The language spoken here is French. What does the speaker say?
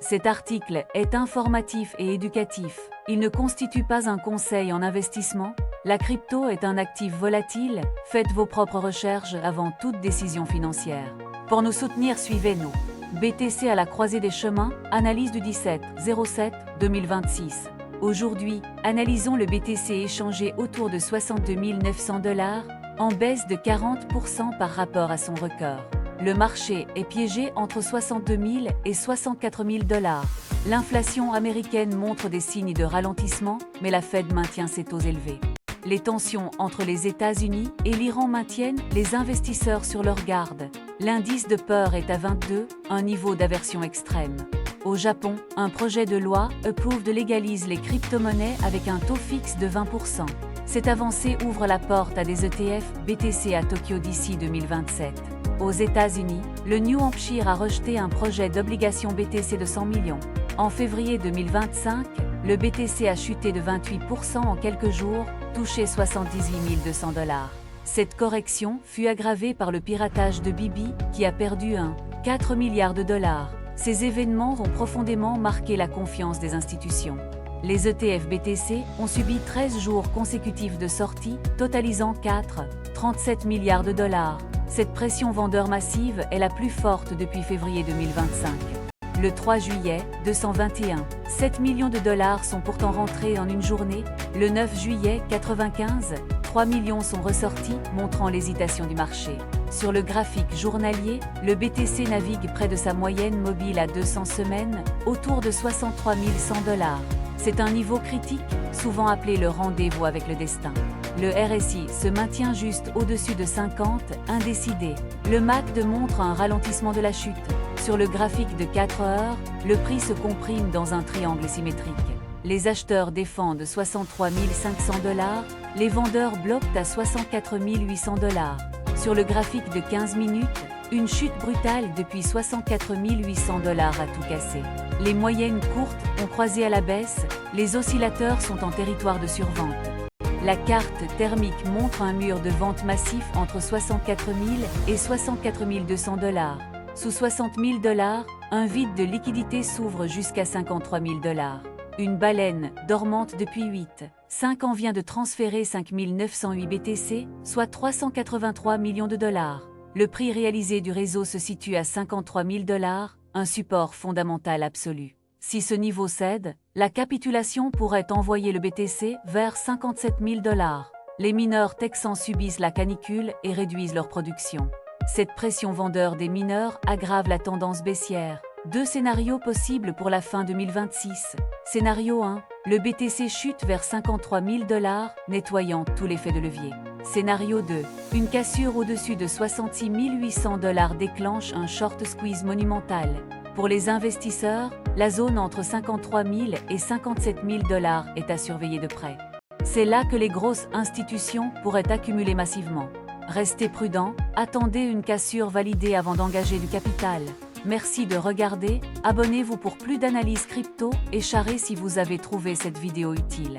Cet article est informatif et éducatif. Il ne constitue pas un conseil en investissement. La crypto est un actif volatile. Faites vos propres recherches avant toute décision financière. Pour nous soutenir, suivez-nous. BTC à la croisée des chemins, analyse du 17/07/2026. Aujourd'hui, analysons le BTC échangé autour de 62 900 $, en baisse de 40% par rapport à son record. Le marché est piégé entre 62 000 et 64 000 $. L'inflation américaine montre des signes de ralentissement, mais la Fed maintient ses taux élevés. Les tensions entre les États-Unis et l'Iran maintiennent les investisseurs sur leur garde. L'indice de peur est à 22, un niveau d'aversion extrême. Au Japon, un projet de loi Approved légalise les crypto-monnaies avec un taux fixe de 20%. Cette avancée ouvre la porte à des ETF BTC à Tokyo d'ici 2027. Aux États-Unis, le New Hampshire a rejeté un projet d'obligation BTC de 100 millions. En février 2025, le BTC a chuté de 28% en quelques jours, touché 78 200 $. Cette correction fut aggravée par le piratage de Bibi, qui a perdu 4 milliards de $. Ces événements vont profondément marquer la confiance des institutions. Les ETF BTC ont subi 13 jours consécutifs de sortie, totalisant 4,37 milliards de $. Cette pression vendeur massive est la plus forte depuis février 2025. Le 3 juillet, 221,7 millions de $ sont pourtant rentrés en une journée. Le 9 juillet, 95,3 millions sont ressortis, montrant l'hésitation du marché. Sur le graphique journalier, le BTC navigue près de sa moyenne mobile à 200 semaines, autour de 63 100 $. C'est un niveau critique, souvent appelé le rendez-vous avec le destin. Le RSI se maintient juste au-dessus de 50, indécidé. Le MACD montre un ralentissement de la chute. Sur le graphique de 4 heures, le prix se comprime dans un triangle symétrique. Les acheteurs défendent 63 500 $, les vendeurs bloquent à 64 800 $. Sur le graphique de 15 minutes, une chute brutale depuis 64 800 $ a tout cassé. Les moyennes courtes ont croisé à la baisse, les oscillateurs sont en territoire de survente. La carte thermique montre un mur de vente massif entre 64 000 et 64 200 $. Sous 60 000 $, un vide de liquidité s'ouvre jusqu'à 53 000 $. Une baleine, dormante depuis 8,5 ans vient de transférer 5 908 BTC, soit 383 millions de $. Le prix réalisé du réseau se situe à 53 000 $, un support fondamental absolu. Si ce niveau cède, la capitulation pourrait envoyer le BTC vers 57 000 $. Les mineurs texans subissent la canicule et réduisent leur production. Cette pression vendeur des mineurs aggrave la tendance baissière. Deux scénarios possibles pour la fin 2026. Scénario 1, le BTC chute vers 53 000 $, nettoyant tout l'effet de levier. Scénario 2, une cassure au-dessus de 66 800 $ déclenche un short squeeze monumental. Pour les investisseurs, la zone entre 53 000 et 57 000 $ est à surveiller de près. C'est là que les grosses institutions pourraient accumuler massivement. Restez prudents, attendez une cassure validée avant d'engager du capital. Merci de regarder, abonnez-vous pour plus d'analyses crypto et charrez si vous avez trouvé cette vidéo utile.